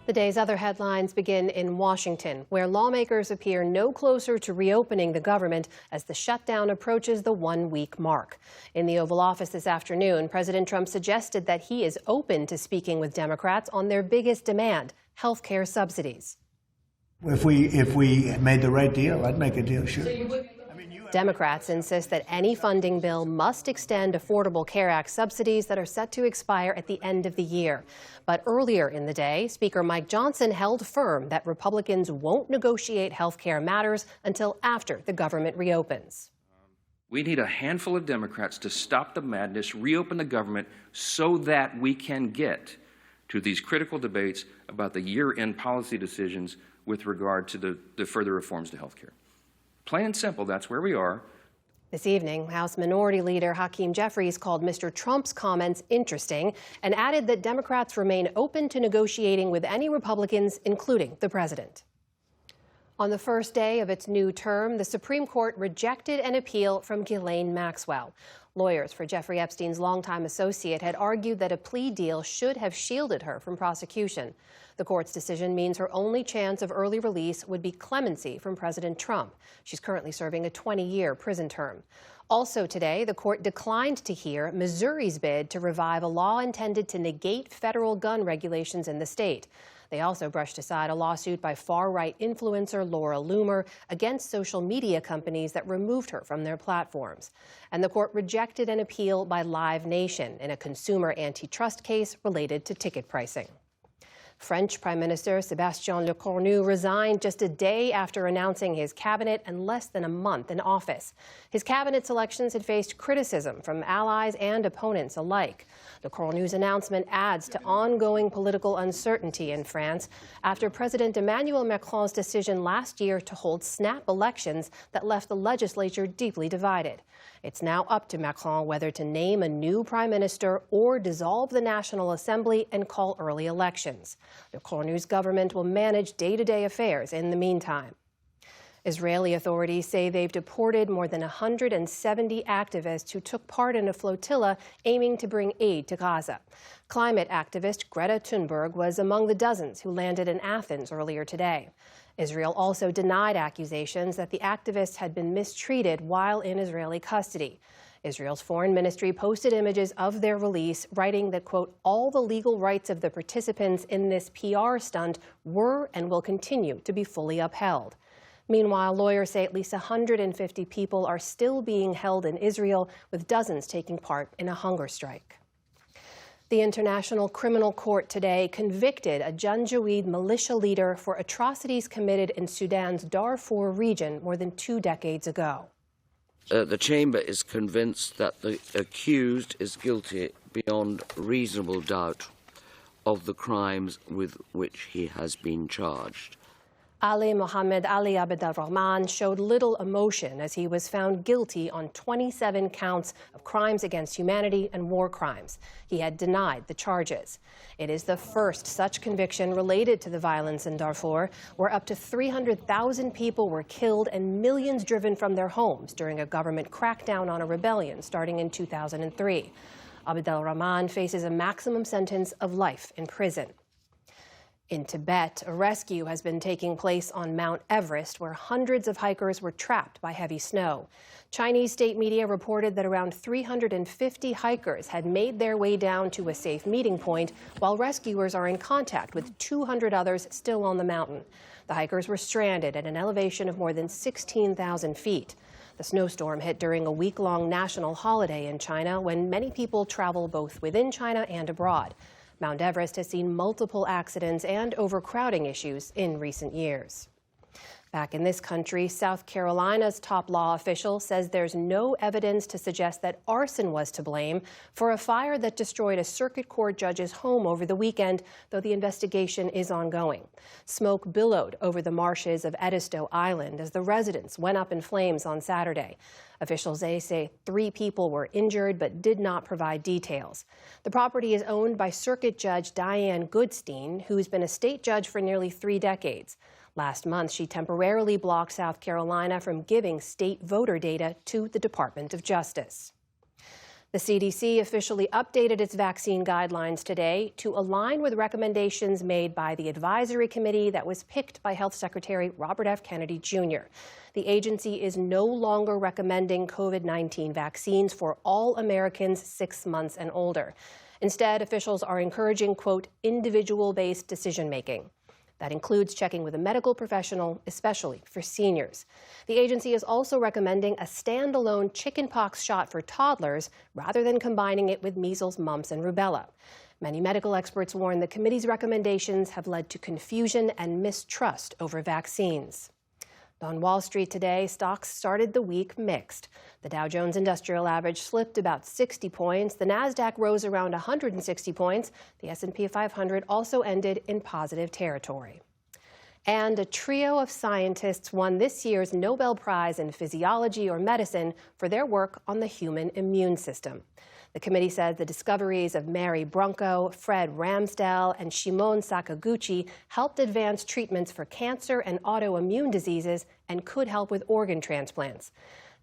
The day's other headlines begin in Washington, where lawmakers appear no closer to reopening the government as the shutdown approaches the one-week mark. In the Oval Office this afternoon, President Trump suggested that he is open to speaking with Democrats on their biggest demand, health care subsidies. If we made the right deal, I'd make a deal, sure. Democrats insist that any funding bill must extend Affordable Care Act subsidies that are set to expire at the end of the year. But earlier in the day, Speaker Mike Johnson held firm that Republicans won't negotiate health care matters until after the government reopens. We need a handful of Democrats to stop the madness, reopen the government so that we can get to these critical debates about the year-end policy decisions with regard to the further reforms to health care. Plain and simple, that's where we are. This evening, House Minority Leader Hakeem Jeffries called Mr. Trump's comments interesting and added that Democrats remain open to negotiating with any Republicans, including the president. On the first day of its new term, the Supreme Court rejected an appeal from Ghislaine Maxwell. Lawyers for Jeffrey Epstein's longtime associate had argued that a plea deal should have shielded her from prosecution. The court's decision means her only chance of early release would be clemency from President Trump. She's currently serving a 20-year prison term. Also today, the court declined to hear Missouri's bid to revive a law intended to negate federal gun regulations in the state. They also brushed aside a lawsuit by far-right influencer Laura Loomer against social media companies that removed her from their platforms. And the court rejected an appeal by Live Nation in a consumer antitrust case related to ticket pricing. French Prime Minister Sébastien Lecornu resigned just a day after announcing his cabinet and less than a month in office. His cabinet selections had faced criticism from allies and opponents alike. Lecornu's announcement adds to ongoing political uncertainty in France after President Emmanuel Macron's decision last year to hold snap elections that left the legislature deeply divided. It's now up to Macron whether to name a new prime minister or dissolve the National Assembly and call early elections. Lecornu's government will manage day-to-day affairs in the meantime. Israeli authorities say they've deported more than 170 activists who took part in a flotilla aiming to bring aid to Gaza. Climate activist Greta Thunberg was among the dozens who landed in Athens earlier today. Israel also denied accusations that the activists had been mistreated while in Israeli custody. Israel's foreign ministry posted images of their release, writing that, quote, all the legal rights of the participants in this PR stunt were and will continue to be fully upheld. Meanwhile, lawyers say at least 150 people are still being held in Israel, with dozens taking part in a hunger strike. The International Criminal Court today convicted a Janjaweed militia leader for atrocities committed in Sudan's Darfur region more than 2 decades ago. The chamber is convinced that the accused is guilty beyond reasonable doubt of the crimes with which he has been charged. Ali Mohammed Ali Abd al-Rahman showed little emotion as he was found guilty on 27 counts of crimes against humanity and war crimes. He had denied the charges. It is the first such conviction related to the violence in Darfur, where up to 300,000 people were killed and millions driven from their homes during a government crackdown on a rebellion starting in 2003. Abd al-Rahman faces a maximum sentence of life in prison. In Tibet, a rescue has been taking place on Mount Everest, where hundreds of hikers were trapped by heavy snow. Chinese state media reported that around 350 hikers had made their way down to a safe meeting point, while rescuers are in contact with 200 others still on the mountain. The hikers were stranded at an elevation of more than 16,000 feet. The snowstorm hit during a week-long national holiday in China, when many people travel both within China and abroad. Mount Everest has seen multiple accidents and overcrowding issues in recent years. Back in this country, South Carolina's top law official says there's no evidence to suggest that arson was to blame for a fire that destroyed a circuit court judge's home over the weekend, though the investigation is ongoing. Smoke billowed over the marshes of Edisto Island as the residence went up in flames on Saturday. Officials say 3 people were injured but did not provide details. The property is owned by Circuit Judge Diane Goodstein, who's been a state judge for nearly 3 decades. Last month, she temporarily blocked South Carolina from giving state voter data to the Department of Justice. The CDC officially updated its vaccine guidelines today to align with recommendations made by the advisory committee that was picked by Health Secretary Robert F. Kennedy Jr. The agency is no longer recommending COVID-19 vaccines for all Americans 6 months and older. Instead, officials are encouraging, quote, individual-based decision-making. That includes checking with a medical professional, especially for seniors. The agency is also recommending a standalone chickenpox shot for toddlers rather than combining it with measles, mumps, and rubella. Many medical experts warn the committee's recommendations have led to confusion and mistrust over vaccines. On Wall Street today, stocks started the week mixed. The Dow Jones Industrial Average slipped about 60 points. The Nasdaq rose around 160 points. The S&P 500 also ended in positive territory. And a trio of scientists won this year's Nobel Prize in Physiology or Medicine for their work on the human immune system. The committee says the discoveries of Mary Brunko, Fred Ramsdell, and Shimon Sakaguchi helped advance treatments for cancer and autoimmune diseases and could help with organ transplants.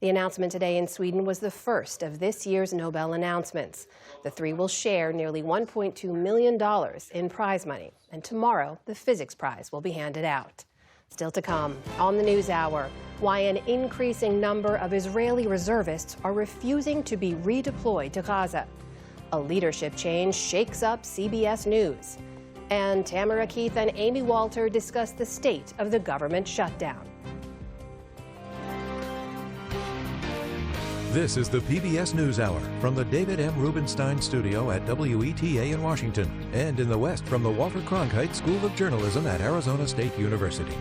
The announcement today in Sweden was the first of this year's Nobel announcements. The three will share nearly $1.2 million in prize money, and tomorrow the Physics Prize will be handed out. Still to come on the NewsHour, why an increasing number of Israeli reservists are refusing to be redeployed to Gaza. A leadership change shakes up CBS News. And Tamara Keith and Amy Walter discuss the state of the government shutdown. This is the PBS NewsHour from the David M. Rubenstein Studio at WETA in Washington, and in the West from the Walter Cronkite School of Journalism at Arizona State University.